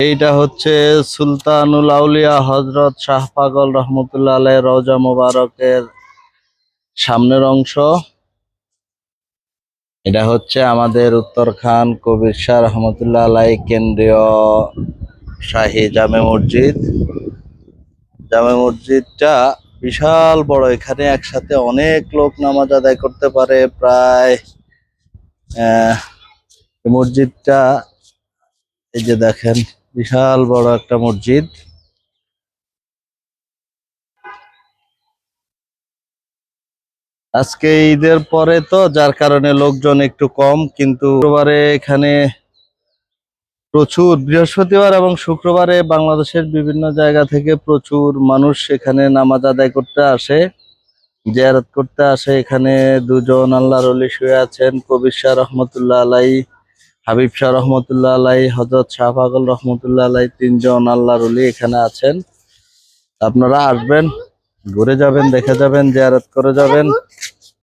এইটা হচ্ছে সুলতানুল আউলিয়া হযরত শাহ পাগল রহমতুল্লাহ আলাইহি রওজা মোবারকের সামনের অংশ। এটা হচ্ছে আমাদের উত্তরখান কবির শাহ রহমতুল্লাহ আলাইহি কেন্দ্রীয় শাহী জামে মসজিদ। জামে মসজিদটা বিশাল বড়, এখানে একসাথে অনেক লোক নামাজ আদায় করতে পারে। প্রায় এই মসজিদটা, এই যে দেখেন, বিশাল বড় একটা মসজিদ। আজকে ঈদের পরে তো, যার কারণে লোকজন একটু কম, কিন্তু শুক্রবারে এখানে প্রচুর, বৃহস্পতিবার এবং শুক্রবারে বাংলাদেশের বিভিন্ন জায়গা থেকে প্রচুর মানুষ এখানে নামাজ আদায় করতে আসে, জিয়ারত করতে আসে। এখানে দুজন আল্লাহর ওলি শুয়ে আছেন, কবির শাহ রহমতুল্লাহ আলাইহি, হাবিব শাহ রহমতুল্লাহ আলাইহি, হযরত শাহ পাগল রহমতুল্লাহ আলাইহি, তিনজন আল্লাহর ওলি এখানে আছেন। আপনারা আসবেন, ঘুরে যাবেন, দেখে যাবেন, জিয়ারত করে যাবেন।